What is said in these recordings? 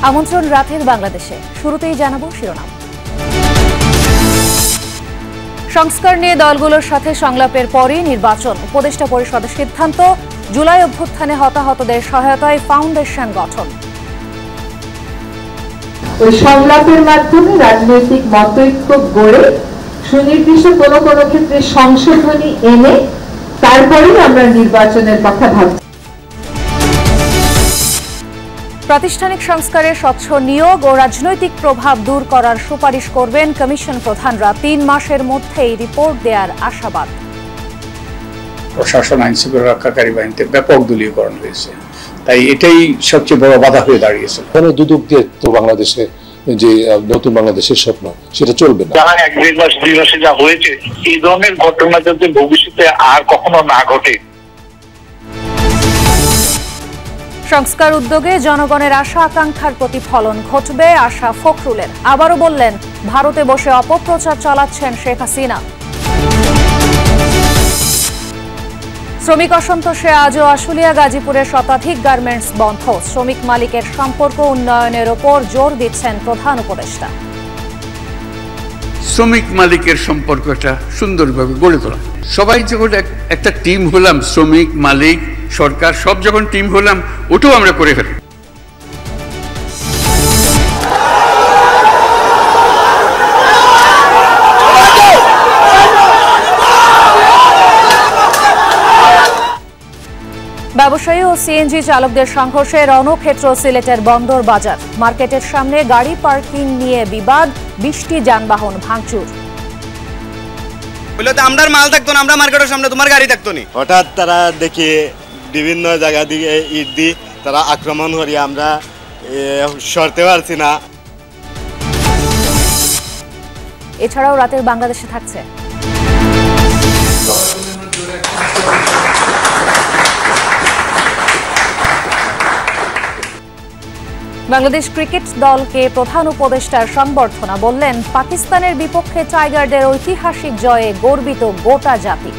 আমন্ত্রণ রাতের বাংলাদেশে। শুরুতেই জানাবো শিরোনাম। সংস্কার নিয়ে দলগুলোর সাথে সংলাপের পরই নির্বাচন। উপদেষ্টা পরিষদের সিদ্ধান্ত, জুলাই অভ্যুত্থানে হতাহতদের সহায়তায় ফাউন্ডেশন গঠন। ওই সংলাপের মাধ্যমে রাজনৈতিক মতৈক্য গড়ে সুনির্দিষ্ট কোনো ক্ষেত্রে সংশোধনী এনে তারপরেই আমরা নির্বাচনের কথা ভাবছি। প্রাতিষ্ঠানিক সংস্কারে স্বচ্ছ নিয়োগ ও রাজনৈতিক প্রভাব দূর করার সুপারিশ করবেন কমিশন প্রধানরা। 3 মাসের মধ্যেই রিপোর্ট দেওয়ার আশাবাদ। প্রশাসন, আইনশৃঙ্খলা রক্ষাকারী বাহিনীতে ব্যাপক দলীয়করণ হয়েছে, তাই এটাই সবচেয়ে বড় বাধা হয়ে দাঁড়িয়েছে। দুদক দিয়ে তো বাংলাদেশে যে নতুন বাংলাদেশের স্বপ্ন সেটা চলবে না। যারা 1-2 মাস 2 মাসে যা হয়েছে, এই ধরনের ঘটনা যাতে ভবিষ্যতে আর কখনো না ঘটে। সংস্কার উদ্যোগে জনগণের আশা আকাঙ্ক্ষার প্রতিফলন ঘটবে, আশা ফখরুলের। আবারও বললেন, ভারতে বসে অপপ্রচার চালাচ্ছেন শেখ হাসিনা। শ্রমিক অসন্তোষে আজও আশুলিয়া, গাজীপুরের শতাধিক গার্মেন্টস বন্ধ। শ্রমিক মালিকের সম্পর্ক উন্নয়নের ওপর জোর দিচ্ছেন প্রধান উপদেষ্টা। শ্রমিক মালিকের সম্পর্কটা সুন্দরভাবে গড়ে তোলা। সবাই যখন একটা টিম হলাম, শ্রমিক মালিক সরকার সব যখন টিম হলাম, ওটাও আমরা করে ফেলি। ব্যবসায়ী ও সিএনজি চালকদের সংঘর্ষে রণক্ষেত্র সিলেটের বন্দর বাজার। মার্কেটের সামনে গাড়ি পার্কিং নিয়ে বিবাদ, 20টি যানবাহন ভাঙচুর। আমরা মাল থাকতো না, আমরা মার্কেটের সামনে, তোমার গাড়ি থাকতো না। হঠাৎ তারা দেখি বিভিন্ন জায়গা দিয়ে ইট দিয়ে তারা আক্রমণ করি, আমরা সরতে পারছি না। এছাড়াও রাতের বাংলাদেশে থাকছে বাংলাদেশ ক্রিকেট দলকে প্রধান উপদেষ্টার সংবর্ধনা। বললেন, পাকিস্তানের বিপক্ষে টাইগারদের ঐতিহাসিক জয়ে গর্বিত গোটা জাতি।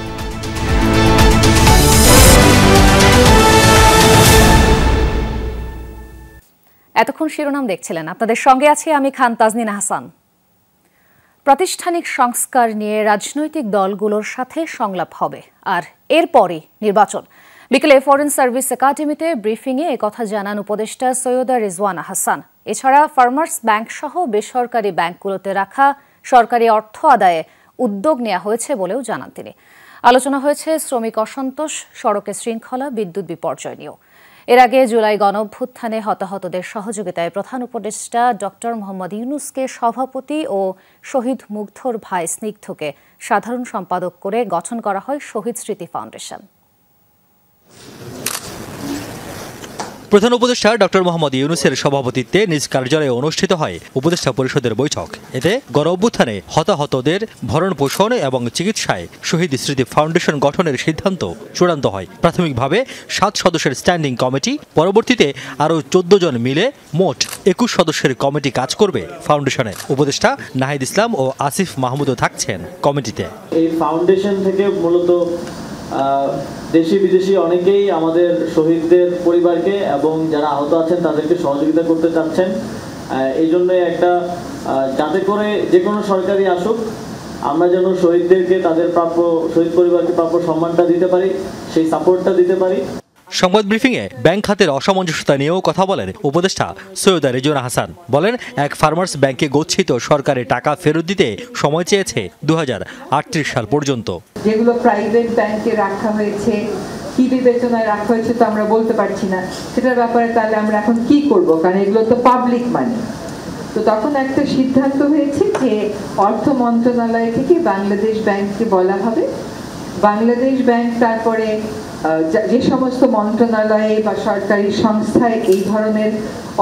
এতক্ষণ শিরোনাম দেখছিলেন, আপনাদের সঙ্গে আছি আমি খান তাজনিন হাসান। প্রাতিষ্ঠানিক সংস্কার নিয়ে রাজনৈতিক দলগুলোর সাথে সংলাপ হবে, আর এরপরই নির্বাচন। বিকেলে ফরেন সার্ভিস একাডেমিতে ব্রিফিংয়ে একথা জানান উপদেষ্টা সৈয়দা রিজওয়ানা হাসান। এছাড়া ফার্মার্স ব্যাংক সহ বেসরকারি ব্যাংকগুলোতে রাখা সরকারি অর্থ আদায়ে উদ্যোগ নেওয়া হয়েছে বলেও জানান তিনি। আলোচনা হয়েছে শ্রমিক অসন্তোষ, সড়কে শৃঙ্খলা, বিদ্যুৎ বিপর্যয় নিয়েও। এর আগে জুলাই গণঅভ্যুত্থানে হতাহতদের সহযোগিতায় প্রধান উপদেষ্টা ডক্টর মোহাম্মদ ইউনূসকে সভাপতি ও শহীদ মুগ্ধর ভাই স্নিগ্ধকে সাধারণ সম্পাদক করে গঠন করা হয় শহীদ স্মৃতি ফাউন্ডেশন। প্রধান উপদেষ্টা ডক্টর মোহাম্মদ ইউনূসের সভাপতিত্বে নিজ কার্যালয়ে অনুষ্ঠিত হয় উপদেষ্টা পরিষদের বৈঠক। এতে গণঅভ্যুত্থানে হতাহতদের ভরণ পোষণ এবং চিকিৎসায় শহীদ স্মৃতি ফাউন্ডেশন গঠনের সিদ্ধান্ত চূড়ান্ত হয়। প্রাথমিকভাবে 7 সদস্যের স্ট্যান্ডিং কমিটি, পরবর্তীতে আরও 14 জন মিলে মোট 21 সদস্যের কমিটি কাজ করবে ফাউন্ডেশনে। উপদেষ্টা নাহিদ ইসলাম ও আসিফ মাহমুদও থাকছেন কমিটিতে। এই ফাউন্ডেশন থেকে মূলত দেশি বিদেশি অনেকেই আমাদের শহীদদের পরিবারকে এবং যারা আহত আছেন তাদেরকে সহযোগিতা করতে চাচ্ছেন। এই জন্য একটা যাতে করে যে কোনো সরকারি আসুক, আমরা যেন শহীদদেরকে তাদের প্রাপ্য, শহীদ পরিবারকে প্রাপ্য সম্মানটা দিতে পারি, সেই সাপোর্টটা দিতে পারি। সংবাদ ব্রিফিংয়ে ব্যাংক খাতের অসামঞ্জস্যতা নিয়েও কথা বলেন উপদেষ্টা সৈয়দা রিজওয়ানা হাসান। বলেন, এক ফার্মার্স ব্যাংকে গচ্ছিত সরকারের টাকা ফেরত দিতে সময় চেয়েছে 2038 সাল পর্যন্ত। যেগুলো প্রাইভেট ব্যাংকে রাখা হয়েছে, কি বিবেচনায় রাখা হয়েছে তো আমরা বলতে পারছি না, সেটার ব্যাপারে তাহলে আমরা এখন কি করব, কারণ এগুলো তো পাবলিক মানি। তো তখন একটা সিদ্ধান্ত হয়েছে যে অর্থ মন্ত্রণালয় থেকে বাংলাদেশ ব্যাংককে বলা হবে, বাংলাদেশ ব্যাংক তারপরে যে সমস্ত মন্ত্রণালয়ে বা সরকারি সংস্থায় এই ধরনের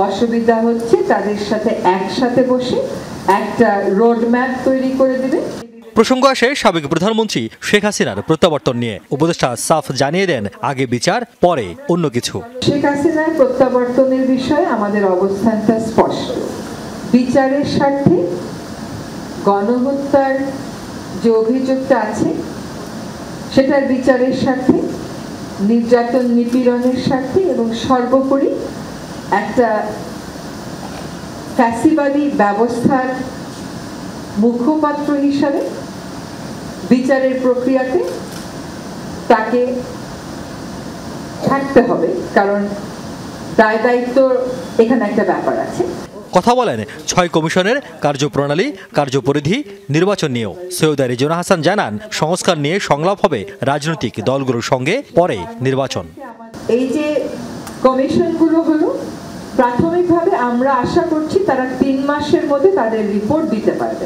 অসুবিধা হচ্ছে তাদের সাথে একসাথে বসে একটা রোডম্যাপ তৈরি করে দেবে। প্রসঙ্গ আসে সাবেক প্রধানমন্ত্রী শেখ হাসিনার প্রত্যাবর্তন নিয়ে। উপদেষ্টা সাফ জানিয়ে দেন, আগে বিচার, পরে অন্য কিছু। শেখ হাসিনার প্রত্যাবর্তনের বিষয়ে আমাদের অবস্থানটা স্পষ্ট। বিচারের স্বার্থে, গণহত্যার যে অভিযোগটা আছে সেটার বিচারের স্বার্থে, নির্যাতন নিপীড়নের স্বার্থে এবং সর্বোপরি একটা ফ্যাসিবাদী ব্যবস্থার মুখপাত্র হিসাবে বিচারের প্রক্রিয়াতে তাকে থাকতে হবে, কারণ দায় দায়িত্ব এখানে একটা ব্যাপার আছে। কথা বলেন ৬ কমিশনের কার্যপ্রণালী, কার্যপরিধি, নির্বাচন নিয়েও। সৈয়দা রিজওয়ানা হাসান জানান, সংস্কার নিয়ে সংলাপ হবে রাজনৈতিক দলগুলোর সঙ্গে, পরে নির্বাচন। এই যে কমিশনগুলো হলো, প্রাথমিকভাবে আমরা আশা করছি তারা ৩ মাসের মধ্যে তাদের রিপোর্ট দিতে পারবে।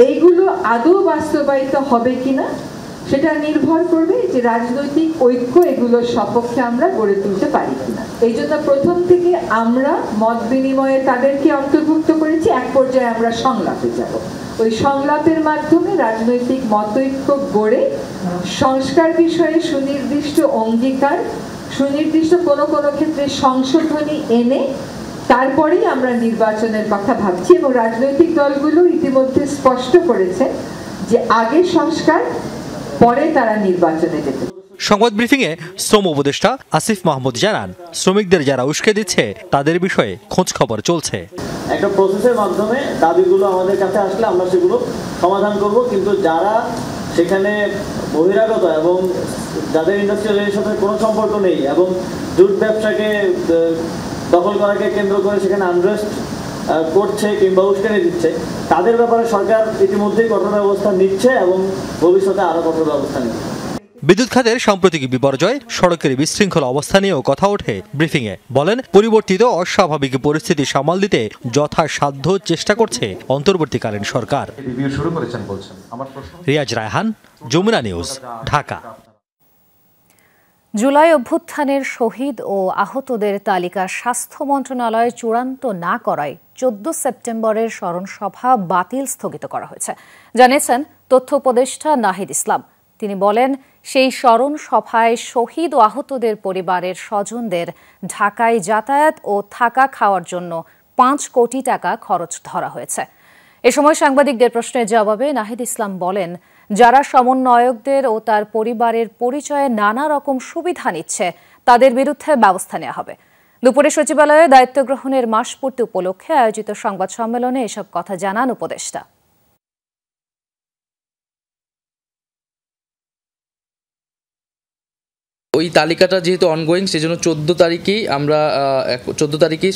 এইগুলো আদৌ বাস্তবায়িত হবে কিনা সেটা নির্ভর করবে যে রাজনৈতিক ঐক্য এগুলোর সপক্ষে আমরা গড়ে তুলতে পারি কিনা। এই জন্য প্রথম থেকে আমরা মত বিনিময়ে তাদেরকে অন্তর্ভুক্ত করেছি। এক পর্যায়ে আমরা সংলাপে যাব। ওই সংলাপের মাধ্যমে রাজনৈতিক মতৈক্য গড়ে সংস্কার বিষয়ে সুনির্দিষ্ট অঙ্গীকার, সুনির্দিষ্ট কোনো কোনো ক্ষেত্রে সংশোধনী এনে তারপরেই আমরা নির্বাচনের কথা ভাবছি। এবং রাজনৈতিক দলগুলো ইতিমধ্যে স্পষ্ট করেছে যে আগে সংস্কার, পরে তারা নির্বাচনে যেতে। সংবাদ ব্রিফিংয়ে শ্রম উপদেষ্টা আসিফ মাহমুদ জানান, শ্রমিকদের যারা উস্কে দিচ্ছে তাদের বিষয়ে খোঁজ খবর চলছে। একটা প্রসেসের মাধ্যমে দাবিগুলো আমাদের কাছে আসলে আমরা সেগুলো সমাধান করব, কিন্তু যারা সেখানে বহিরাগত এবং যাদের ইন্ডাস্ট্রিয়ালের সাথে কোনো সম্পর্ক নেই এবং জুট ব্যবসাকে দখল করাকে কেন্দ্র করে সেখানে আনরেস্ট করছে কিংবা উস্কানি দিচ্ছে, তাদের ব্যাপারে সরকার ইতিমধ্যেই কঠোর ব্যবস্থা নিচ্ছে এবং ভবিষ্যতে আরো কঠোর ব্যবস্থা নেবে। বিদ্যুৎ খাতের সাম্প্রতিক বিপর্যয়, সড়কের বিশৃঙ্খল অবস্থা নিয়েও কথা ওঠে ব্রিফিংয়ে। বলেন, পরিবর্তিত অস্বাভাবিক পরিস্থিতি সামাল দিতে যথাসাধ্য চেষ্টা করছে অন্তর্বর্তীকালীন সরকার। রিয়াজ রায়হান, যমুনা নিউজ, ঢাকা। জুলাই অভ্যুত্থানের শহীদ ও আহতদের তালিকা স্বাস্থ্য মন্ত্রণালয় চূড়ান্ত না করায় 14 সেপ্টেম্বরের স্মরণসভা বাতিল স্থগিত করা হয়েছে, জানিয়েছেন তথ্য উপদেষ্টা নাহিদ ইসলাম। তিনি বলেন, সেই স্মরণ সভায় শহীদ ও আহতদের পরিবারের স্বজনদের ঢাকায় যাতায়াত ও থাকা খাওয়ার জন্য 5 কোটি টাকা খরচ ধরা হয়েছে। এ সময় সাংবাদিকদের প্রশ্নের জবাবে নাহিদ ইসলাম বলেন, যারা সমন্বয়কদের ও তার পরিবারের পরিচয়ে নানা রকম সুবিধা নিচ্ছে তাদের বিরুদ্ধে ব্যবস্থা নেওয়া হবে। দুপুরে সচিবালয়ে দায়িত্ব গ্রহণের মাসপূর্তি উপলক্ষে আয়োজিত সংবাদ সম্মেলনে এসব কথা জানান উপদেষ্টা। ওই তালিকাটা যেহেতু অনগোয়িং, সেজন্য 14 তারিখেই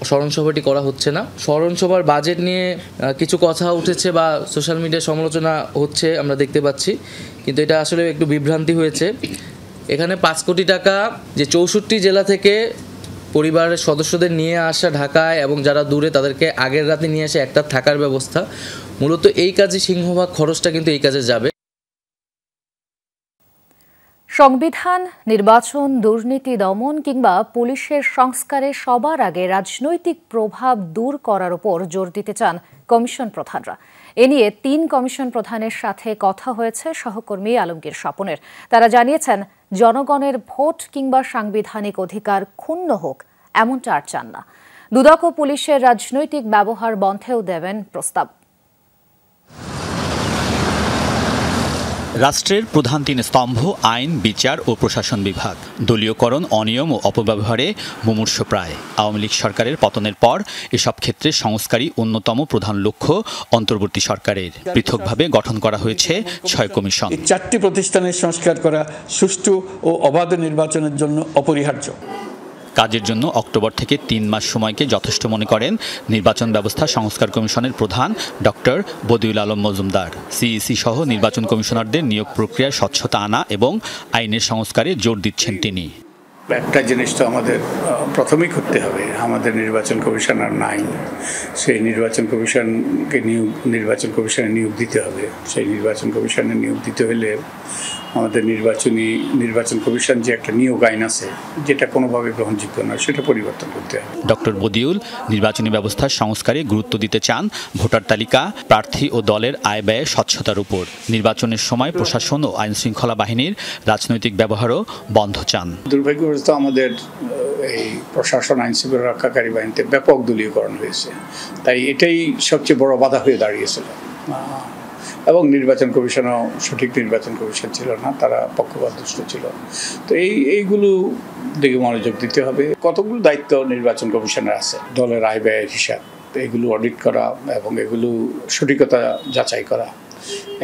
স্মরণসভাটি করা হচ্ছে না। স্মরণসভার বাজেট নিয়ে কিছু কথা উঠেছে বা সোশ্যাল মিডিয়ায় সমালোচনা হচ্ছে আমরা দেখতে পাচ্ছি, কিন্তু এটা আসলে একটু বিভ্রান্তি হয়েছে। এখানে 5 কোটি টাকা যে 64 জেলা থেকে পরিবারের সদস্যদের নিয়ে আসা ঢাকায় এবং যারা দূরে তাদেরকে আগের রাতে নিয়ে আসে একটা থাকার ব্যবস্থা, মূলত এই কাজে সিংহভাগ খরচটা কিন্তু এই কাজে যাবে। সংবিধান, নির্বাচন, দুর্নীতি দমন কিংবা পুলিশের সংস্কারে সবার আগে রাজনৈতিক প্রভাব দূর করার উপর জোর দিতে চান কমিশন প্রধানরা। এ নিয়ে 3 কমিশন প্রধানের সাথে কথা হয়েছে সহকর্মী আলমগীর স্বপনের। তারা জানিয়েছেন, জনগণের ভোট কিংবা সাংবিধানিক অধিকার ক্ষুণ্ণ হোক এমনটা আর চান না। দুদক ও পুলিশের রাজনৈতিক ব্যবহার বন্ধেও দেবেন প্রস্তাব। রাষ্ট্রের প্রধান 3 স্তম্ভ আইন, বিচার ও প্রশাসন বিভাগ। দলীয়করণ, অনিয়ম ও অপব্যবহারে মুমূর্ষপ্রায়। আওয়ামী লীগ সরকারের পতনের পর এসব ক্ষেত্রে সংস্কারই অন্যতম প্রধান লক্ষ্য অন্তর্বর্তী সরকারের। পৃথকভাবে গঠন করা হয়েছে 6 কমিশন। 4টি প্রতিষ্ঠানের সংস্কার করা সুষ্ঠু ও অবাধ নির্বাচনের জন্য অপরিহার্য। কাজের জন্য অক্টোবর থেকে 3 মাস সময়কে যথেষ্ট মনে করেন নির্বাচন ব্যবস্থা সংস্কার কমিশনের প্রধান ডক্টর বদিউল আলম মজুমদার। সিইসি সহ নির্বাচন কমিশনারদের নিয়োগ প্রক্রিয়ায় স্বচ্ছতা আনা এবং আইনের সংস্কারে জোর দিচ্ছেন তিনি। একটা জিনিস তো আমাদের প্রথমেই করতে হবে, আমাদের নির্বাচন কমিশনার নাই, সেই নির্বাচন কমিশনে নিয়োগ দিতে হবে। সেই নির্বাচন কমিশনে নিয়োগ দিতে হলে আমাদের নির্বাচন কমিশন যে একটা নিয়োগ আইন আছে যেটা কোনোভাবে গ্রহণযোগ্য নয়, সেটা পরিবর্তন করতে হবে। ডক্টর বদিউল নির্বাচনী ব্যবস্থার সংস্কারে গুরুত্ব দিতে চান ভোটার তালিকা, প্রার্থী ও দলের আয় ব্যয়ে স্বচ্ছতার উপর। নির্বাচনের সময় প্রশাসন ও আইন শৃঙ্খলা বাহিনীর রাজনৈতিক ব্যবহারও বন্ধ চান। দুর্ভাগ্যবশত আমাদের এই প্রশাসন, আইন শৃঙ্খলা রক্ষাকারী বাহিনীতে ব্যাপক দলীয়করণ হয়েছে, তাই এটাই সবচেয়ে বড় বাধা হয়ে দাঁড়িয়েছিল। এবং নির্বাচন কমিশনও সঠিক নির্বাচন কমিশন ছিল না, তারা পক্ষপাতদুষ্ট ছিল। তো এইগুলো দিকে মনোযোগ দিতে হবে। কতগুলো দায়িত্ব নির্বাচন কমিশনের আছে, দলের আয় ব্যয়ের হিসাব, এগুলো অডিট করা এবং এগুলো সঠিকতা যাচাই করা,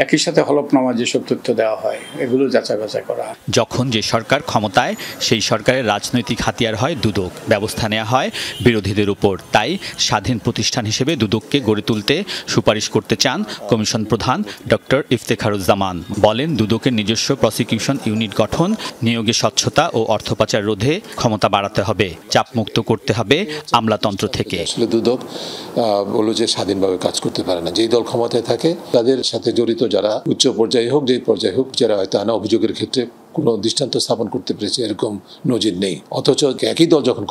একই সাথে হলফনামা যেসব তথ্য দেওয়া হয় এগুলো যাচাই বাছাই করা। যখন যে সরকার ক্ষমতায় সেই সরকারের রাজনৈতিক হাতিয়ার হয় দুদক, ব্যবস্থা নেওয়া হয় বিরোধীদের উপর। তাই স্বাধীন প্রতিষ্ঠান হিসেবে দুদককে গড়ে তুলতে সুপারিশ করতে চান কমিশন প্রধান ডক্টর ইফতেখারুজ্জামান। বলেন, দুদকের নিজস্ব প্রসিকিউশন ইউনিট গঠন, নিয়োগে স্বচ্ছতা ও অর্থ পাচার রোধে ক্ষমতা বাড়াতে হবে, চাপমুক্ত করতে হবে আমলাতন্ত্র থেকে। আসলে দুদক বলল যে স্বাধীনভাবে কাজ করতে পারে না। যেই দল ক্ষমতায় থাকে তাদের সাথে জড়িত যারা উচ্চ পর্যায়ে হোক, যে পর্যায়ে হোক, যারা হয়তো আনা অভিযোগের ক্ষেত্রে কোনো দৃষ্টান্ত স্থাপন করতে পেরেছে এরকম নজির নেই। অথচ একই দল যখন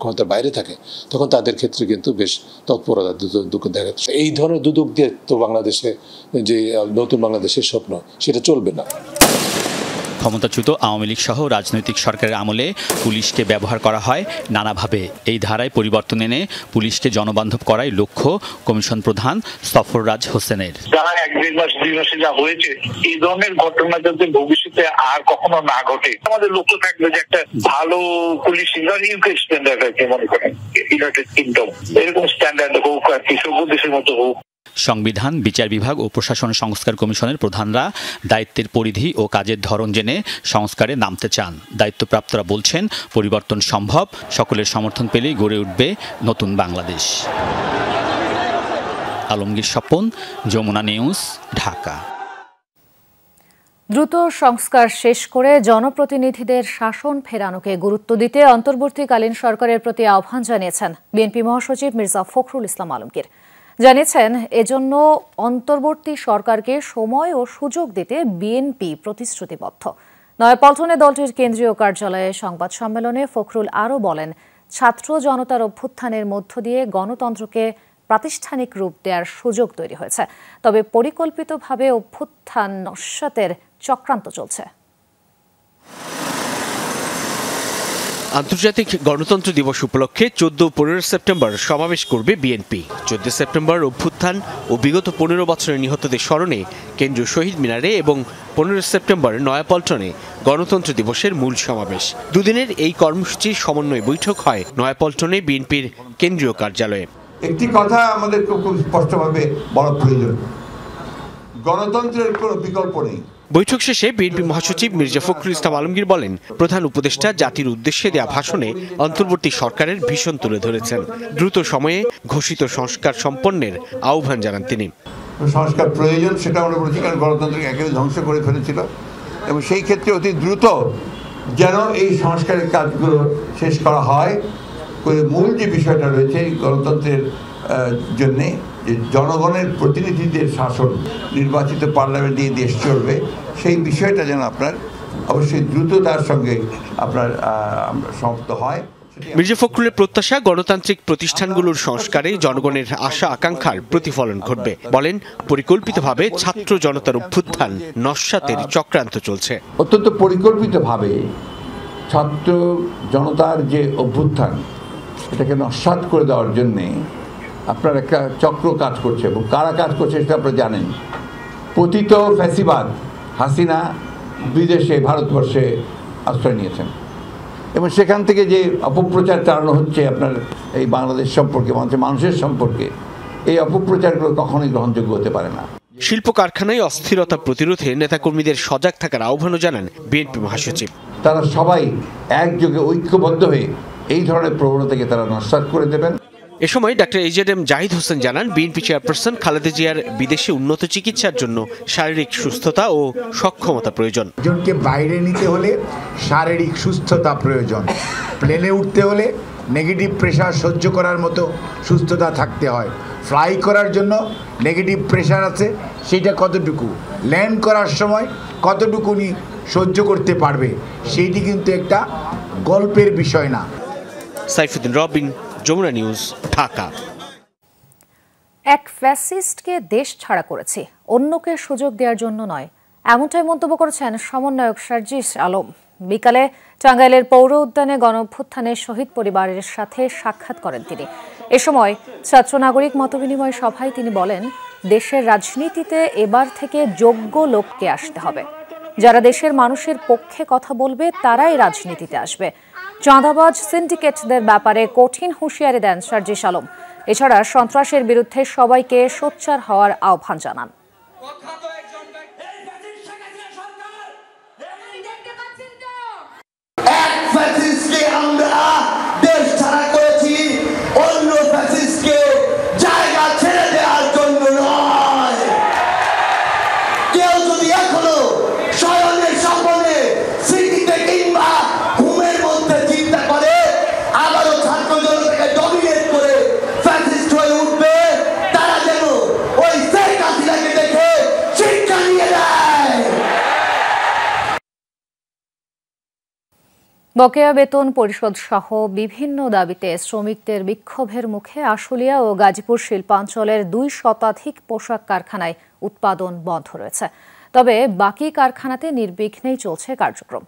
ক্ষমতার বাইরে থাকে তখন তাদের ক্ষেত্রে কিন্তু বেশ তৎপরতা দুদক দেখা যাচ্ছে। এই ধরনের দুদক দিয়ে তো বাংলাদেশে যে নতুন বাংলাদেশের স্বপ্ন সেটা চলবে না। ক্ষমতাচ্যুত আওয়ামী লীগ সহ রাজনৈতিক সরকারের আমলে পুলিশকে ব্যবহার করা হয় নানাভাবে। এই ধারায় পরিবর্তন এনে পুলিশকে জনবান্ধব করাই লক্ষ্য কমিশন প্রধান সফররাজ হোসেনের। যারা 1-2 মাসে যা হয়েছে, এই ধরনের ঘটনা যাতে ভবিষ্যতে আর কখনো না ঘটে, আমাদের লক্ষ্য থাকবে যে একটা ভালো পুলিশ ইউকে স্ট্যান্ডার্ড আছে, মনে করেন ইউনাইটেড কিংডম এরকম স্ট্যান্ডার্ড হোক আর কি, সভ্য দেশের মতো হোক। সংবিধান, বিচার বিভাগ ও প্রশাসন সংস্কার কমিশনের প্রধানরা দায়িত্বের পরিধি ও কাজের ধরন জেনে সংস্কারে নামতে চান। দায়িত্বপ্রাপ্তরা বলছেন, পরিবর্তন সম্ভব, সকলের সমর্থন পেলেই গড়ে উঠবে নতুন বাংলাদেশ। আলমগীর স্বপন, যমুনা নিউজ, ঢাকা। দ্রুত সংস্কার শেষ করে জনপ্রতিনিধিদের শাসন ফেরানোকে গুরুত্ব দিতে অন্তর্বর্তীকালীন সরকারের প্রতি আহ্বান জানিয়েছেন বিএনপি মহাসচিব মির্জা ফখরুল ইসলাম আলমগীর। জানিয়েছেন, এজন্য অন্তর্বর্তী সরকারকে সময় ও সুযোগ দিতে বিএনপি প্রতিশ্রুতিবদ্ধ। নয়াপল্টনে দলটির কেন্দ্রীয় কার্যালয়ে সংবাদ সম্মেলনে ফখরুল আরও বলেন, ছাত্র জনতার অভ্যুত্থানের মধ্য দিয়ে গণতন্ত্রকে প্রাতিষ্ঠানিক রূপ দেওয়ার সুযোগ তৈরি হয়েছে, তবে পরিকল্পিতভাবে অভ্যুত্থান নস্যাতের চক্রান্ত চলছে। আন্তর্জাতিক গণতন্ত্র দিবস উপলক্ষে 14 ও 15 সেপ্টেম্বর সমাবেশ করবে বিএনপি। 14 সেপ্টেম্বর অভ্যুত্থান ও বিগত 15 বছরের নিহতদের স্মরণে কেন্দ্রীয় শহীদ মিনারে এবং 15 সেপ্টেম্বর নয়াপল্টনে গণতন্ত্র দিবসের মূল সমাবেশ। দুদিনের এই কর্মসূচির সমন্বয় বৈঠক হয় নয়াপল্টনে বিএনপির কেন্দ্রীয় কার্যালয়ে। একটি কথা আমাদের খুব স্পষ্টভাবে বলা প্রয়োজন, গণতন্ত্রের কোনো বিকল্প নেই। বৈঠক শেষে বিএনপি মহাসচিব মির্জা ফখরুল ইসলাম আলমগীর বলেন, প্রধান উপদেষ্টা জাতির উদ্দেশ্যে দেয়া ভাষণে অন্তর্বর্তী সরকারের ভীষণ তুলে ধরেছেন। দ্রুত সময়ে ঘোষিত সংস্কার সম্পন্নের আহ্বান জানান তিনি। সংস্কার প্রয়োজন, সেটা আমরা বলেছি, কারণ গণতন্ত্রকে একেবারে ধ্বংস করে ফেলেছিল এবং সেই ক্ষেত্রে অতি দ্রুত যেন এই সংস্কারের কাজগুলো শেষ করা হয়। মূল যে বিষয়টা রয়েছে গণতন্ত্রের জন্যে, যে জনগণের প্রতিনিধিদের শাসন, নির্বাচিত পার্লামেন্ট দিয়ে দেশ চলবে, সেই বিষয়টা যেন আপনার অবশ্যই দ্রুততার সঙ্গে আপনার সমাপ্ত হয়। মির্জা ফখরুলের প্রত্যাশা, গণতান্ত্রিক প্রতিষ্ঠানগুলোর সংস্কারে জনগণের আশা আকাঙ্ক্ষার প্রতিফলন ঘটবে। বলেন, পরিকল্পিতভাবে ছাত্র জনতার অভ্যুত্থান নস্যাতের চক্রান্ত চলছে। অত্যন্ত পরিকল্পিতভাবে ছাত্র জনতার যে অভ্যুত্থান, এটাকে নস্যাৎ করে দেওয়ার জন্যে আপনার একটা চক্র কাজ করছে এবং কারা কাজ করছে সেটা আপনারা জানেন। পতিত ফ্যাসিবাদ হাসিনা বিদেশে, ভারতবর্ষে আশ্রয় নিয়েছেন এবং সেখান থেকে যে অপপ্রচার চালানো হচ্ছে আপনার এই বাংলাদেশ সম্পর্কে, মানুষের সম্পর্কে, এই অপপ্রচারগুলো কখনোই গ্রহণযোগ্য হতে পারে না। শিল্প কারখানায় অস্থিরতা প্রতিরোধে নেতাকর্মীদের সজাগ থাকার আহ্বানও জানান বিএনপি মহাসচিব। তারা সবাই একযোগে ঐক্যবদ্ধ হয়ে এই ধরনের প্রবণতাকে তারা নস্যাৎ করে দেবেন। এ সময় ডাক্তার এজেডএম জাহিদ হোসেন জানান, বিএনপি চেয়ারপারসন খালেদা জিয়ার বিদেশে উন্নত চিকিৎসার জন্য শারীরিক সুস্থতা ও সক্ষমতা প্রয়োজন। একজনকে বাইরে নিতে হলে শারীরিক সুস্থতা প্রয়োজন। প্লেনে উঠতে হলে নেগেটিভ প্রেশার সহ্য করার মতো সুস্থতা থাকতে হয়। ফ্লাই করার জন্য নেগেটিভ প্রেশার আছে, সেটা কতটুকু, ল্যান্ড করার সময় কতটুকু সহ্য করতে পারবে, সেইটি কিন্তু একটা গল্পের বিষয় না। সাইফুদ্দিন রবিন, যমুনা নিউজ, ঢাকা। এক ফ্যাসিস্টকে দেশ ছাড়া করেছি, অন্যকে সুযোগ দেওয়ার জন্য নয়, এমনটাই মন্তব্য করেছেন সমন্বয়ক সার্জিস আলম। বিকালে টাঙ্গাইলের পৌর উদ্যানে গণঅভ্যুত্থানে শহীদ পরিবারের সাথে সাক্ষাৎ করেন তিনি। এ সময় ছাত্র নাগরিক মতবিনিময় সভায় তিনি বলেন, দেশের রাজনীতিতে এবার থেকে যোগ্য লোককে আসতে হবে। যারা দেশের মানুষের পক্ষে কথা বলবে তারাই রাজনীতিতে আসবে। চাঁদাবাজ সিন্ডিকেটদের ব্যাপারে কঠিন হুঁশিয়ারি দেন সার্জিস আলম। এছাড়া সন্ত্রাসের বিরুদ্ধে সবাইকে সোচ্চার হওয়ার আহ্বান জানান। বকেয়া বেতন পরিশোধ সহ বিভিন্ন দাবিতে শ্রমিকদের বিক্ষোভের মুখে আশুলিয়া ও গাজীপুর শিল্পাঞ্চলের 2 শতাধিক পোশাক কারখানায় উৎপাদন বন্ধ রয়েছে। তবে বাকি কারখানাতে নির্বিঘ্নেই চলছে কার্যক্রম।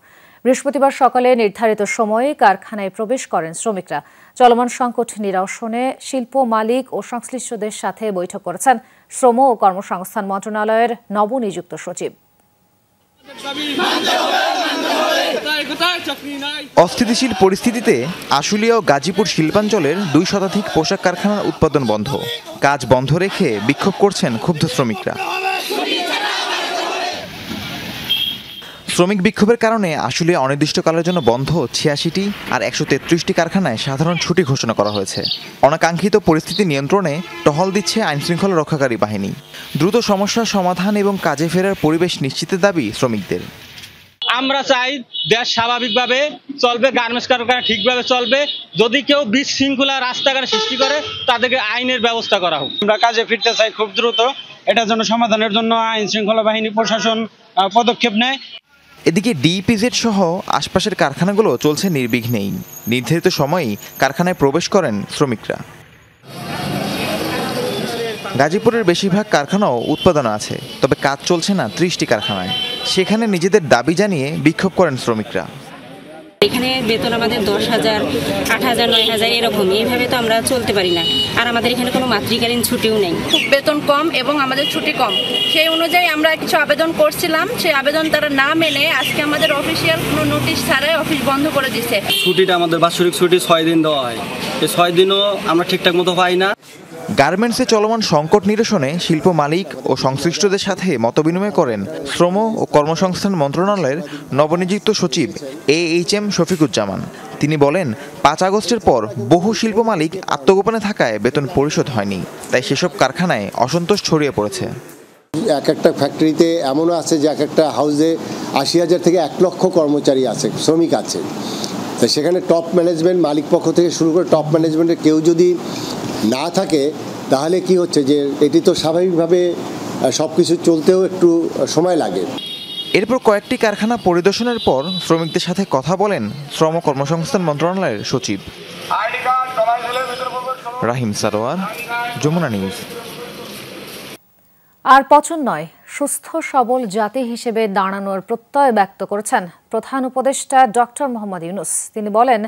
বৃহস্পতিবার সকালে নির্ধারিত সময়ে কারখানায় প্রবেশ করেন শ্রমিকরা। চলমান সংকট নিরসনে শিল্প মালিক ও সংশ্লিষ্টদের সাথে বৈঠক করেছেন শ্রম ও কর্মসংস্থান মন্ত্রণালয়ের নবনিযুক্ত সচিব। অস্থিতিশীল পরিস্থিতিতে আশুলিয়া ও গাজীপুর শিল্পাঞ্চলের 2 শতাধিক পোশাক কারখানার উৎপাদন বন্ধ। কাজ বন্ধ রেখে বিক্ষোভ করছেন ক্ষুব্ধ শ্রমিকরা। শ্রমিক বিক্ষোভের কারণে আশুলিয়া অনির্দিষ্টকালের জন্য বন্ধ 86টি আর 133টি কারখানায় সাধারণ ছুটি ঘোষণা করা হয়েছে। অনাকাঙ্ক্ষিত পরিস্থিতি নিয়ন্ত্রণে টহল দিচ্ছে আইনশৃঙ্খলা রক্ষাকারী বাহিনী। দ্রুত সমস্যার সমাধান এবং কাজে ফেরার পরিবেশ নিশ্চিতের দাবি শ্রমিকদের। আমরা চাই দেশ স্বাভাবিকভাবে চলবে, গার্মেন্টস কারখানা ঠিকভাবে চলবে। যদি কেউ বিশৃঙ্খলা রাস্তাঘাটে সৃষ্টি করে তাদেরকে আইনের ব্যবস্থা করা হোক। আমরা কাজে ফিরতে চাই খুব দ্রুত। এটার জন্য সমাধানের জন্য আইন শৃঙ্খলা বাহিনী প্রশাসন পদক্ষেপ নেয়। এদিকে ডিইপিজেড সহ আশপাশের কারখানাগুলো চলছে নির্বিঘ্নেই। নির্ধারিত সময়েই কারখানায় প্রবেশ করেন শ্রমিকরা। গাজীপুরের বেশিরভাগ কারখানাও উৎপাদন আছে, তবে কাজ চলছে না 30টি কারখানায়। সেখানে নিজেদের দাবি জানিয়ে বিক্ষোভ করেন শ্রমিকরা। এখানে বেতন আমাদের 10,000, 8,000, 9,000 এরকম। এইভাবে তো আমরা চলতে পারি না। আর আমাদের এখানে কোনো মাতৃকালীন ছুটিও নেই। খুব বেতন কম এবং আমাদের ছুটি কম। সেই অনুযায়ী আমরা কিছু আবেদন করছিলাম, সেই আবেদন তারা না মেনে আজকে আমাদের অফিসিয়াল কোনো নোটিশ ছাড়াই অফিস বন্ধ করে দিচ্ছে। ছুটিটা আমাদের বাৎসরিক ছুটি 6 দিন দেওয়া হয়। এই 6 দিনও আমরা ঠিকঠাক মতো পাই না। গার্মেন্টসে চলমান সংকট নিরসনে শিল্প মালিক ও সংশ্লিষ্টদের সাথে মতবিনিময় করেন শ্রম ও কর্মসংস্থান মন্ত্রণালয়ের নবনিযুক্ত সচিব AHM শফিকুজ্জামান। তিনি বলেন, 5 আগস্টের পর বহু শিল্প মালিক আত্মগোপনে থাকায় বেতন পরিশোধ হয়নি, তাই সেসব কারখানায় অসন্তোষ ছড়িয়ে পড়েছে। এক একটা ফ্যাক্টরিতে এমনও আছে যে এক একটা হাউসে 80,000 থেকে 1 লক্ষ কর্মচারী আছে, শ্রমিক আছে। তো সেখানে টপ ম্যানেজমেন্ট, মালিক পক্ষ থেকে শুরু করে টপ ম্যানেজমেন্টের কেউ যদি না থাকে তাহলে কি হচ্ছে যে এটি তো স্বাভাবিকভাবে সব কিছু চলতেও একটু সময় লাগে। এরপর কয়েকটি কারখানা পরিদর্শনের পর শ্রমিকদের সাথে কথা বলেন শ্রম কর্মসংস্থান মন্ত্রণালয়ের সচিব। রাহিম সারোয়ার, যমুনা নিউজ। আর পচন নয়, সুস্থ সবল জাতি হিসেবে দাঁড়ানোর প্রত্যয় ব্যক্ত করেছেন প্রধান উপদেষ্টা ডক্টর মোহাম্মদ ইউনূস। তিনি বলেন,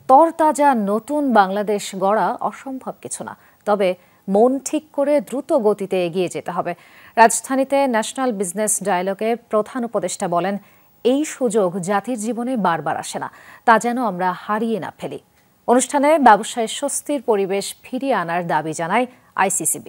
তরতাজা নতুন বাংলাদেশ গড়া অসম্ভব কিছু না, তবে মন ঠিক করে দ্রুত গতিতে এগিয়ে যেতে হবে। রাজধানীতে ন্যাশনাল বিজনেস ডায়ালগে প্রধান উপদেষ্টা বলেন, এই সুযোগ জাতির জীবনে বারবার আসে না, তা যেন আমরা হারিয়ে না ফেলি। অনুষ্ঠানে ব্যবসায় স্বস্তির পরিবেশ ফিরিয়ে আনার দাবি জানায় ICCB।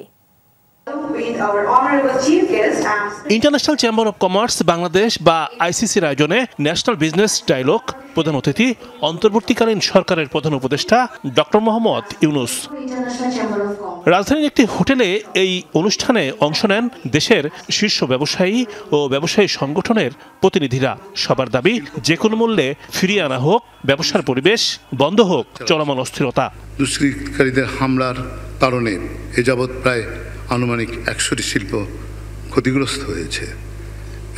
International chamber of commerce Bangladesh বা ICCর আয়োজনে ন্যাশনাল বিজনেস ডায়ালগ প্রধান অতিথি অন্তর্বর্তীকালীন সরকারের প্রধান উপদেষ্টা ডক্টর মোহাম্মদ ইউনূস। রাজধানীর একটি হোটেলে এই অনুষ্ঠানে অংশ নেন দেশের শীর্ষ ব্যবসায়ী ও ব্যবসায়ী সংগঠনের প্রতিনিধিরা। সবার দাবি, যে কোনো মূল্যে ফিরিয়ে আনা হোক ব্যবসার পরিবেশ, বন্ধ হোক চলমান অস্থিরতা। দুষ্কৃতকারীদের হামলার কারণে এ যাবৎ প্রায় আনুমানিক 100টি শিল্প ক্ষতিগ্রস্ত হয়েছে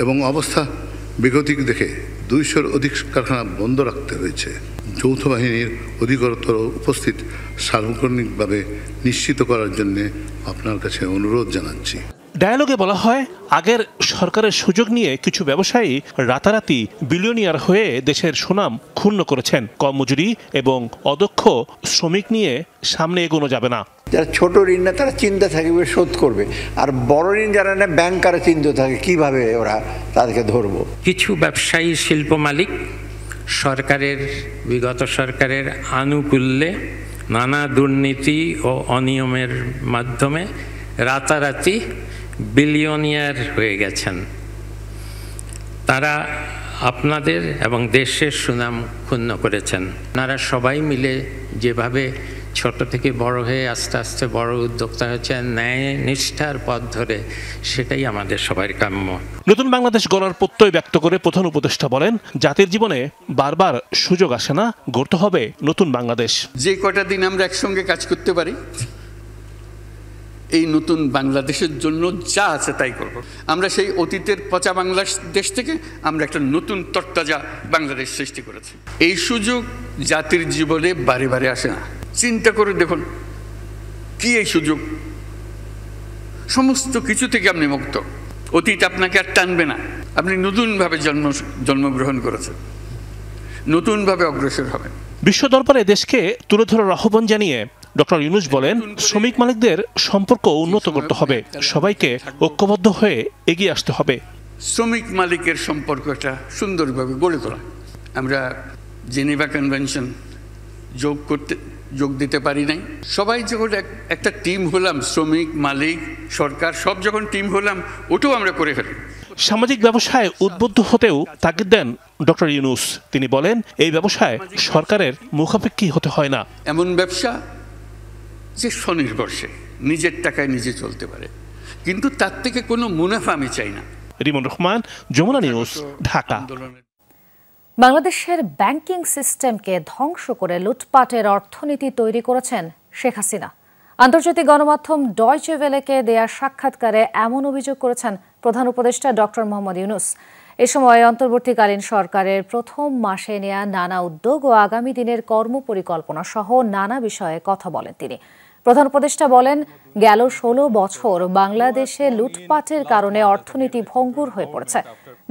এবং অবস্থা বেগতিক দেখে 200-র অধিক কারখানা বন্ধ রাখতে হয়েছে। যৌথ বাহিনীর অধিকতর উপস্থিত সার্বক্ষণিকভাবে নিশ্চিত করার জন্য আপনার কাছে অনুরোধ জানাচ্ছি। ডায়ালগে বলা হয়, আগের সরকারের সুযোগ নিয়ে কিছু ব্যবসায়ী রাতারাতি বিলিয়নিয়ার হয়ে দেশের সুনাম ক্ষুণ্ণ করেছেন। কম মজুরি এবং অদক্ষ শ্রমিক নিয়ে সামনে এগোনো যাবে না। যারা ছোট ঋণ না তারা চিন্তা থাকবে শোধ করবে, আর বড় ঋণ যারা না ব্যাংকারে চিন্তা থাকে কিভাবে ওরা তাদেরকে ধরবো। কিছু ব্যবসায়ী শিল্প মালিক সরকারের বিগত সরকারের আনুকূল্যে নানা দুর্নীতি ও অনিয়মের মাধ্যমে রাতারাতি বিলিয়নিয়ার হয়ে গেছেন। তারা আপনাদের এবং দেশের সুনাম ক্ষুণ্ণ করেছেন। আপনারা সবাই মিলে যেভাবে ছোট থেকে বড় হয়ে আস্তে আস্তে বড় উদ্যোক্তা হচ্ছেন ন্যায় নিষ্ঠার পথ ধরে, সেটাই আমাদের সবার কাম্য। নতুন বাংলাদেশ গড়ার প্রত্যয় ব্যক্ত করে প্রধান উপদেষ্টা বলেন, জাতির জীবনে বারবার সুযোগ আসে না, গড়তে হবে নতুন বাংলাদেশ। যে কটা দিন আমরা একসঙ্গে কাজ করতে পারি এই নতুন বাংলাদেশের জন্য যা আছে তাই করব। আমরা সেই অতীতের পচা বাংলাদেশ থেকে আমরা একটা নতুন তরতাজা বাংলাদেশ সৃষ্টি করেছি। এই সুযোগ জাতির জীবনে বারে বারে আসে না। চিন্তা করে দেখুন কি এই সুযোগ, সমস্ত কিছু থেকে আপনি মুক্ত। অতীত আপনাকে আর টানবে না। আপনি নতুনভাবে জন্মগ্রহণ করেছেন, নতুনভাবে অগ্রসর হবেন। বিশ্ব দরবারে দেশকে তুলে ধরার আহ্বান জানিয়ে ডক্টর ইউনূস বলেন, শ্রমিক মালিকদের সম্পর্ক উন্নত করতে হবে, সবাইকে ঐক্যবদ্ধ হয়ে এগিয়ে আসতে হবে। শ্রমিক মালিকের সম্পর্কটা সুন্দরভাবে গড়ে তোলা। আমরা জেনেভা কনভেনশন যোগ দিতে পারি নাই। সবাই যখন একটা টিম হলাম, শ্রমিক মালিক সরকার সব যখন টিম হলাম, ওটাও আমরা করে ফেলি। সামাজিক ব্যবসায় উদ্বুদ্ধ হতেও তাগিদ দেন ডক্টর ইউনূস। তিনি বলেন, এই ব্যবসায় সরকারের মুখাপেক্ষী হতে হয় না। এমন ব্যবসা যে স্বনির্ভরশীল, নিজের টাকায় নিজে চলতে পারে, কিন্তু তার থেকে কোনো মুনাফা আমি চাই না। রিমন রহমান, যমুনা নিউজ, ঢাকা। বাংলাদেশের ব্যাংকিং সিস্টেমকে ধ্বংস করে লুটপাটের অর্থনীতি তৈরি করেছেন শেখ হাসিনা। আন্তর্জাতিক গণমাধ্যম ডয়চে ভেলেকে দেয়া সাক্ষাৎকারে এমন অভিযোগ করেছেন প্রধান উপদেষ্টা ডক্টর মোহাম্মদ ইউনূস। এ সময় অন্তর্বর্তীকালীন সরকারের প্রথম মাসে নেয়া নানা উদ্যোগ ও আগামী দিনের কর্মপরিকল্পনা সহ নানা বিষয়ে কথা বলেন তিনি। প্রধান উপদেষ্টা বলেন, গেল 16 বছর বাংলাদেশে লুটপাটের কারণে অর্থনীতি ভঙ্গুর হয়ে পড়েছে।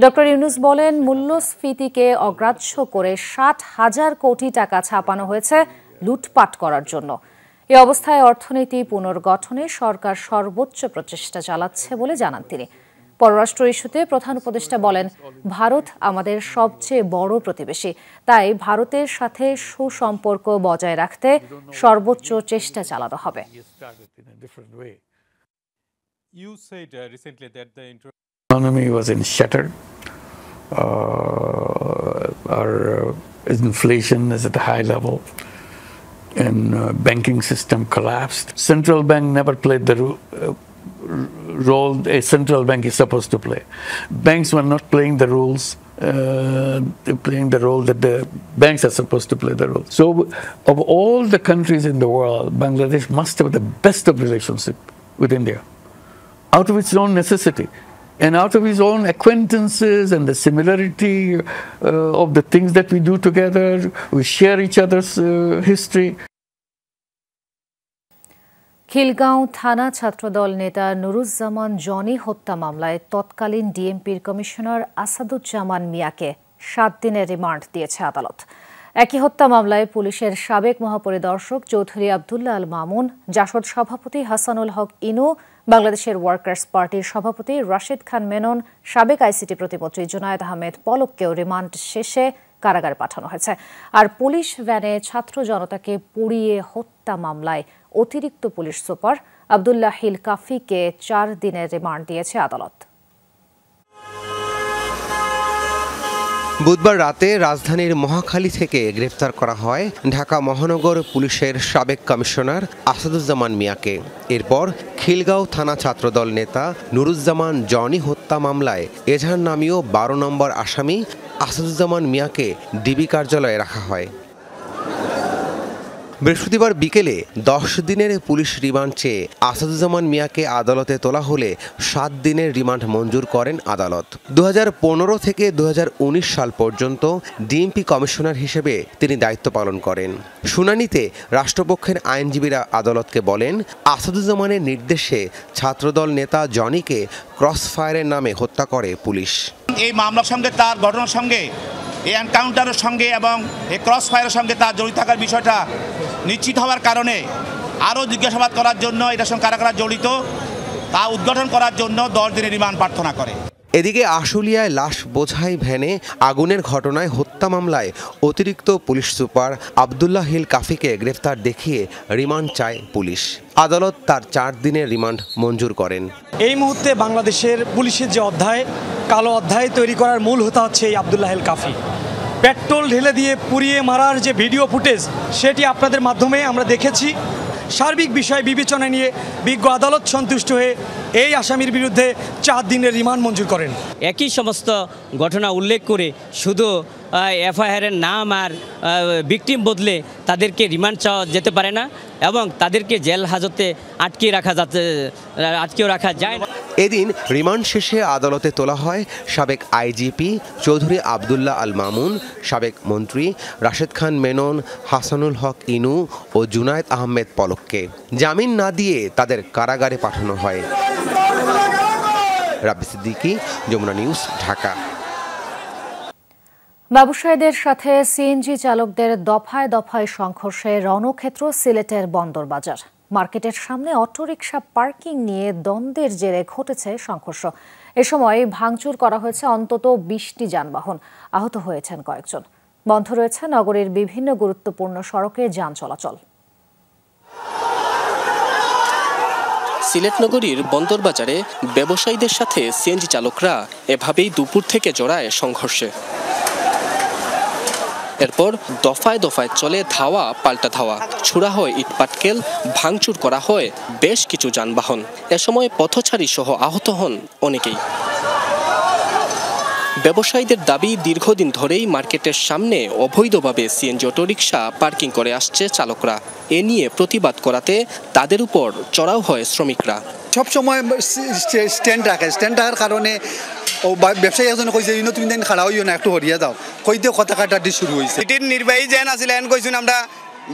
ডক্টর ইউনূস বলেন, মূল্যস্ফীতিকে অগ্রাহ্য করে 60,000 কোটি টাকা ছাপানো হয়েছে লুটপাট করার জন্য। এ অবস্থায় অর্থনীতি পুনর্গঠনে সরকার সর্বোচ্চ প্রচেষ্টা চালাচ্ছে বলে জানান তিনি। পররাষ্ট্র ইস্যুতে প্রধান উপদেষ্টা বলেন, ভারত আমাদের সবচেয়ে বড় প্রতিবেশী, তাই ভারতের সাথে সুসম্পর্ক বজায় রাখতে সর্বোচ্চ চেষ্টা চালানো হবে। Economy was in shattered. Our inflation is at a high level, and banking system collapsed. Central bank never played the role a central bank is supposed to play. Banks were not playing the rules. They're playing the role that the banks are supposed to play the role. So, of all the countries in the world, Bangladesh must have the best of relationship with India, out of its own necessity, and out of his own acquaintances and the similarity of the things that we do together. We share each other's history. Khilgaon থানা ছাত্রদল নেতা Nuruzzaman Johnny হত্যা মামলায় তৎকালীন ডিএমপির commissioner Asaduzzaman মিয়াকে 7 দিনের remand দিয়েছে আদালত। একই হত্যা মামলায় পুলিশের সাবেক মহাপরিদর্শক চৌধুরী আব্দুল্লাহ আল মামুন, জাসদ সভাপতি হাসানুল হক ইনু, বাংলাদেশের ওয়ার্কার্স পার্টির সভাপতি রাশেদ খান মেনন, সাবেক আইসিটি প্রতিমন্ত্রী জুনায়েদ আহমেদ পলককেও রিমান্ড শেষে কারাগারে পাঠানো হয়েছে। আর পুলিশ ভ্যানে ছাত্র জনতাকে পুড়িয়ে হত্যা মামলায় অতিরিক্ত পুলিশ সুপার আব্দুল্লাহ হিল কাফিকে 4 দিনের রিমান্ড দিয়েছে আদালত। বুধবার রাতে রাজধানীর মহাখালী থেকে গ্রেফতার করা হয় ঢাকা মহানগর পুলিশের সাবেক কমিশনার আসাদুজ্জামান মিয়াকে। এরপর খিলগাঁও থানা ছাত্রদল নেতা নুরুজ্জামান জনি হত্যা মামলায় এজাহার নামীয় 12 নম্বর আসামি আসাদুজ্জামান মিয়াকে ডিবি কার্যালয়ে রাখা হয়। বৃহস্পতিবার বিকেলে 10 দিনের পুলিশ রিমান্ড চেয়ে আসাদুজ্জামান মিয়াকে আদালতে তোলা হলে 7 দিনের রিমান্ড মঞ্জুর করেন আদালত। 2015 থেকে 2019 সাল পর্যন্ত ডিএমপি কমিশনার হিসেবে তিনি দায়িত্ব পালন করেন। শুনানিতে রাষ্ট্রপক্ষের আইনজীবীরা আদালতকে বলেন, আসাদুজ্জামানের নির্দেশে ছাত্রদল নেতা জনিকে ক্রসফায়ারের নামে হত্যা করে পুলিশ। এই মামলার সঙ্গে তার ঘটনার সঙ্গে এই এনকাউন্টারের সঙ্গে এবং এই ক্রসফায়ারের সঙ্গে তার জড়িত থাকার বিষয়টা নিশ্চিত হওয়ার কারণে আরও জিজ্ঞাসাবাদ করার জন্য এটার সঙ্গে কারা কারা জড়িত তা উদ্ঘাটন করার জন্য 10 দিনের রিমান্ড প্রার্থনা করে। এদিকে আশুলিয়ায় লাশ বোঝাই ভ্যানে আগুনের ঘটনায় হত্যা মামলায় অতিরিক্ত পুলিশ সুপার আবদুল্লাহ হিল কাফিকে গ্রেফতার দেখিয়ে রিমান্ড চায় পুলিশ। আদালত তার 4 দিনের রিমান্ড মঞ্জুর করেন। এই মুহূর্তে বাংলাদেশের পুলিশের যে অধ্যায়, কালো অধ্যায় তৈরি করার মূল হোতা হচ্ছে এই আবদুল্লাহ হিল কাফি। পেট্রোল ঢেলে দিয়ে পুড়িয়ে মারার যে ভিডিও ফুটেজ, সেটি আপনাদের মাধ্যমে আমরা দেখেছি। সার্বিক বিষয় বিবেচনা নিয়ে বিজ্ঞ আদালত সন্তুষ্ট হয়ে এই আসামির বিরুদ্ধে 4 দিনের রিমান্ড মঞ্জুর করেন। একই সমস্ত ঘটনা উল্লেখ করে শুধু এফআইআরের নাম আর ভিকটিম বদলে তাদেরকে রিমান্ড চাওয়া যেতে পারে না এবং তাদেরকে জেল হাজতে আটকেও রাখা যায় না। এদিন রিমান্ড শেষে আদালতে তোলা হয় সাবেক আইজিপি চৌধুরী আবদুল্লাহ আল মামুন, সাবেক মন্ত্রী রাশেদ খান মেনন, হাসানুল হক ইনু ও জুনায়েদ আহমেদ পলককে। জামিন না দিয়ে তাদের কারাগারে পাঠানো হয়। রাব্বি সিদ্দিকী, যমুনা নিউজ, ঢাকা। ব্যবসায়ীদের সাথে সিএনজি চালকদের দফায় দফায় সংঘর্ষে রণক্ষেত্র সিলেটের বন্দরবাজার। মার্কেটের সামনে অটোরিকশা পার্কিং নিয়ে দ্বন্দ্বের জেরে ঘটেছে সংঘর্ষ। এ সময় ভাঙচুর করা হয়েছে অন্তত 20টি যানবাহন, আহত হয়েছেন কয়েকজন। বন্ধ রয়েছে নগরীর বিভিন্ন গুরুত্বপূর্ণ সড়কে যান চলাচল। সিলেট নগরীর বন্দরবাজারে ব্যবসায়ীদের সাথে সিএনজি চালকরা এভাবেই দুপুর থেকে জড়ায় সংঘর্ষে। এরপর দফায় দফায় চলে ধাওয়া পাল্টা ধাওয়া, ছোড়া হয় ইটপাটকেল, ভাঙচুর করা হয় বেশ কিছু যানবাহন। এ সময় পথচারী সহ আহত হন অনেকেই। ব্যবসায়ীদের দাবি, দীর্ঘদিন ধরেই মার্কেটের সামনে অবৈধভাবে সিএনজি অটোরিকশা পার্কিং করে আসছে চালকরা। এ নিয়ে প্রতিবাদ করাতে তাদের উপর চড়াও হয় শ্রমিকরা। সবসময় স্ট্যান্ড রাখার কারণে ও ব্যবসায়ী একজন কইছে তুমি দিন খাড়া হইও না, একটু হরিয়া যাও কইতে কথা কাটাটি শুরু হয়েছে। সিটির নির্বাহী যেন আসলেন কইছেন আমরা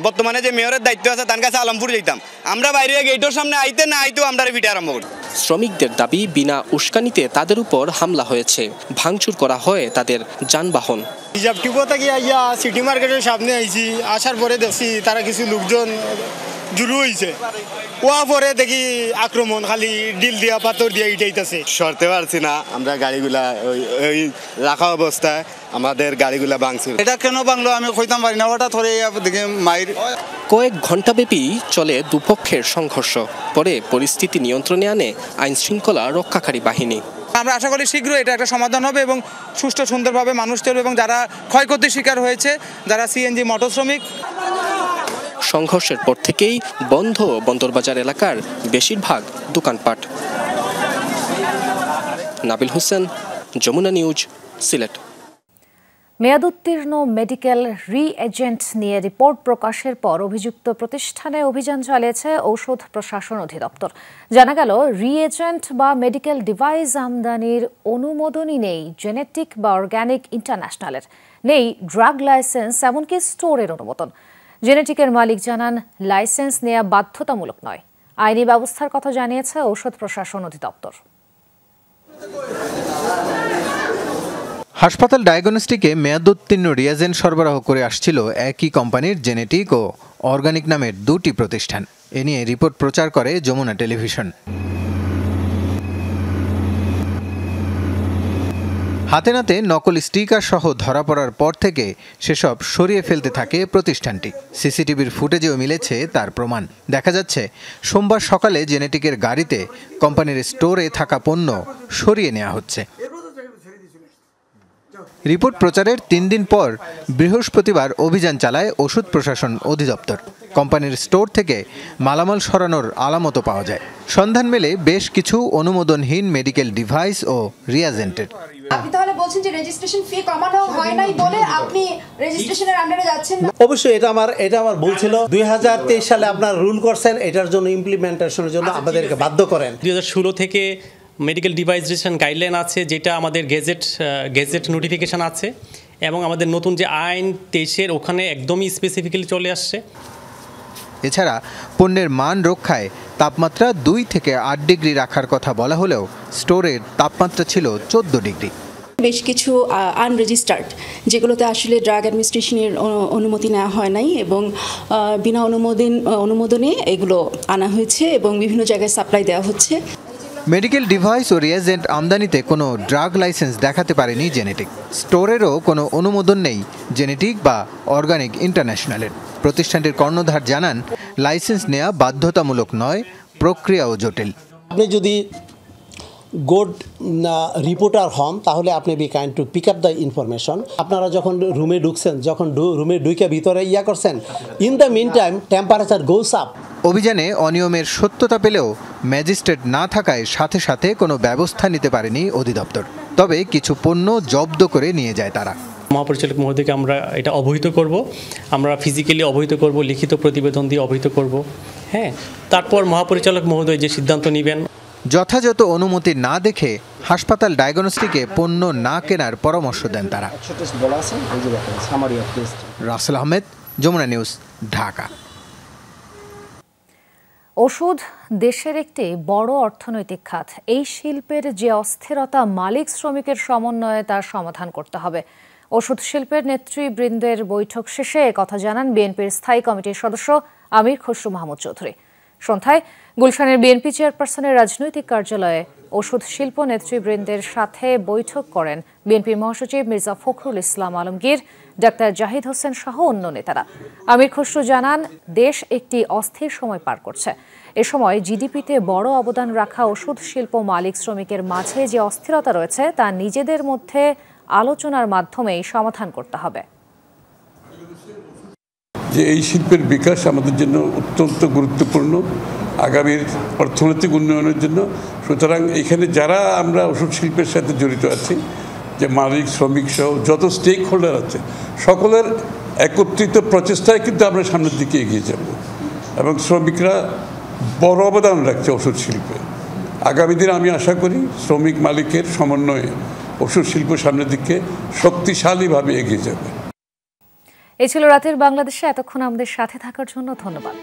বর্তমানে যে মেয়রের দায়িত্ব আছে তার কাছে আলমপুর যেতাম, আমরা বাইরে গেটের সামনে আইতে না আইতেও আমরা ভিটে আরম্ভ করি। শ্রমিকদের দাবি, বিনা উস্কানিতে তাদের উপর হামলা হয়েছে, ভাঙচুর করা হয় তাদের যানবাহন। রিজার্ভ টিপো থেকে আইয়া সিটি মার্কেটের সামনে আইছি, আসার পরে দেখছি তারা কিছু লোকজন জুড়ু হয়েছে, ওয়া পরে দেখি আক্রমণ, খালি ডিল দিয়া পাথর দিয়া ইটাইতেছে। সরতে পারছি না, আমরা গাড়িগুলা ওই রাখা অবস্থায় আমাদের গাড়িগুলা ভাঙছিল। এটা কেন ভাঙলো আমি কইতাম পারি না, হঠাৎ ধরে দেখে মাইর। কয়েক ঘণ্টাব্যাপী চলে দুপক্ষের সংঘর্ষ। পরে পরিস্থিতি নিয়ন্ত্রণে আনে আইন শৃঙ্খলা রক্ষাকারী বাহিনী। আমরা আশা করি শীঘ্রই এটা একটা সমাধান হবে এবং সুষ্ঠু সুন্দরভাবে মানুষ চলবে এবং যারা ক্ষয়ক্ষতির শিকার হয়েছে, যারা সিএনজি মোটর শ্রমিক। সংঘর্ষের পর থেকেই বন্ধ বন্দরবাজার এলাকার বেশিরভাগ দোকানপাট। নাবিল হোসেন, যমুনা নিউজ, সিলেট। মেয়াদোত্তীর্ণ মেডিকেল রি-এজেন্ট নিয়ে রিপোর্ট প্রকাশের পর অভিযুক্ত প্রতিষ্ঠানে অভিযান চালিয়েছে ঔষধ প্রশাসন অধিদপ্তর। জানা গেল, রি-এজেন্ট বা মেডিকেল ডিভাইস আমদানির অনুমোদনই নেই জেনেটিক বা অর্গ্যানিক ইন্টারন্যাশনালের, নেই ড্রাগ লাইসেন্স, এমনকি স্টোরের অনুমোদন। জেনেটিকের মালিক জানান, লাইসেন্স নেওয়া বাধ্যতামূলক নয়। আইনি ব্যবস্থার কথা জানিয়েছে ঔষধ প্রশাসন অধিদপ্তর। হাসপাতাল ডায়াগনস্টিকে মেয়াদোত্তীর্ণ রিয়াজেন্ট সরবরাহ করে আসছিল একই কোম্পানির জেনেটিক ও অর্গানিক নামের 2টি প্রতিষ্ঠান। এ নিয়ে রিপোর্ট প্রচার করে যমুনা টেলিভিশন। হাতে নাতে নকল স্টিকার সহ ধরা পড়ার পর থেকে সেসব সরিয়ে ফেলতে থাকে প্রতিষ্ঠানটি। সিসিটিভির ফুটেজেও মিলেছে তার প্রমাণ। দেখা যাচ্ছে সোমবার সকালে জেনেটিকের গাড়িতে কোম্পানির স্টোরে থাকা পণ্য সরিয়ে নেওয়া হচ্ছে। রিপোর্ট প্রচারের 3 দিন পর বৃহস্পতিবার অভিযান চালায় ওষুধ প্রশাসন অধিদপ্তর। কোম্পানির স্টোর থেকে মালামাল সরানোর আলামতও পাওয়া যায়। সন্ধান মেলে বেশ কিছু অনুমোদনহীন মেডিকেল ডিভাইস ও রিয়াজেন্টের। আপনি তাহলে বলছেন যে রেজিস্ট্রেশন ফি কমানো হয় নাই বলে আপনি রেজিস্ট্রেশনের আন্ডারে যাচ্ছেন না? অবশ্যই এটা আমার ভুল ছিল। 2023 সালে আপনারা রুল করছেন, এটার জন্য ইমপ্লিমেন্টেশনের জন্য আমাদেরকে বাধ্য করেন। 2016 থেকে মেডিকেল ডিভাইস রেজিস্ট্রেশন গাইডলাইন আছে, যেটা আমাদের গেজেট নোটিফিকেশন আছে, এবং আমাদের নতুন যে আইন 23-এর ওখানে একদমই স্পেসিফিক্যালি চলে আসছে। এছাড়া পণ্যের মান রক্ষায় তাপমাত্রা 2 থেকে 8 ডিগ্রি রাখার কথা বলা হলেও স্টোরের তাপমাত্রা ছিল 14 ডিগ্রি। বেশ কিছু আনরেজিস্টার্ড, যেগুলোতে আসলে ড্রাগ অ্যাডমিনিস্ট্রেশনের অনুমতি নেওয়া হয় নাই এবং বিনা অনুমোদনে এগুলো আনা হয়েছে এবং বিভিন্ন জায়গায় সাপ্লাই দেওয়া হচ্ছে। মেডিকেল ডিভাইস ও রিয়েজেন্ট আমদানিতে কোনো ড্রাগ লাইসেন্স দেখাতে পারেনি জেনেটিক। স্টোরেরও কোনো অনুমোদন নেই জেনেটিক বা অর্গানিক ইন্টারন্যাশনালের। প্রতিষ্ঠানটির কর্ণধার জানান, লাইসেন্স নেওয়া বাধ্যতামূলক নয়, প্রক্রিয়াও জটিল। আপনি যদি গুড রিপোর্টার হন তাহলে আপনি be kind to pick up the information. আপনারা যখন রুমে ঢুকছেন, যখন রুমে ঢুকে ভিতরে করছেন, in the mean time temperature goes up. অভিযানে অনিয়মের সত্যতা পেলেও ম্যাজিস্ট্রেট না থাকায় সাথে সাথে কোনো ব্যবস্থা নিতে পারেনি অধিদপ্তর। তবে কিছু পণ্য জব্দ করে নিয়ে যায় তারা। মহাপরিচালক মহোদয়কে আমরা এটা অবহিত করব, আমরা ফিজিক্যালি অবহিত করব, লিখিত প্রতিবেদন দিয়ে অবহিত করব। হ্যাঁ, তারপর মহাপরিচালক মহোদয় যে সিদ্ধান্ত নেবেন। যথাযথ অনুমতি না দেখে হাসপাতাল ডায়াগনস্টিকে পণ্য না কেনার পরামর্শ দেন তারা। রাসেল আহমেদ, যমুনা নিউজ, ঢাকা। ওষুধ দেশের একটি বড় অর্থনৈতিক খাত। এই শিল্পের যে অস্থিরতা, মালিক শ্রমিকের সমন্বয়ে তার সমাধান করতে হবে। ওষুধ শিল্পের নেতৃবৃন্দের বৈঠক শেষে কথা জানান বিএনপির স্থায়ী কমিটির সদস্য আমির খসরু মাহমুদ চৌধুরী। সন্ধ্যায় গুলশানের বিএনপি চেয়ারপারসনের রাজনৈতিক কার্যালয়ে ওষুধ শিল্প নেতৃবৃন্দের সাথে বৈঠক করেন বিএনপির মহাসচিব মির্জা ফখরুল ইসলাম আলমগীর, ডাক্তার জাহিদ হোসেন সহ অন্য নেতারা। আমির খসরু জানান, দেশ একটি অস্থির সময় পার করছে। এ সময় জিডিপিতে বড় অবদান রাখা ওষুধ শিল্প মালিক শ্রমিকের মাঝে যে অস্থিরতা রয়েছে তা নিজেদের মধ্যে আলোচনার মাধ্যমেই সমাধান করতে হবে। যে এই শিল্পের বিকাশ আমাদের জন্য অত্যন্ত গুরুত্বপূর্ণ আগামীর অর্থনৈতিক উন্নয়নের জন্য। সুতরাং এখানে যারা আমরা ওষুধ শিল্পের সাথে জড়িত আছি, যে মালিক শ্রমিক সহ যত স্টেক হোল্ডার আছে, সকলের একত্রিত প্রচেষ্টায় কিন্তু আমরা সামনের দিকে এগিয়ে যাব এবং শ্রমিকরা বড় অবদান রাখছে ওষুধ শিল্পে। আগামী দিনে আমি আশা করি শ্রমিক মালিকের সমন্বয়ে ওষুধ শিল্প সামনের দিকে শক্তিশালীভাবে এগিয়ে যাবে। এই ছিল রাতের বাংলাদেশে। এতক্ষণ আমাদের সাথে থাকার জন্য ধন্যবাদ।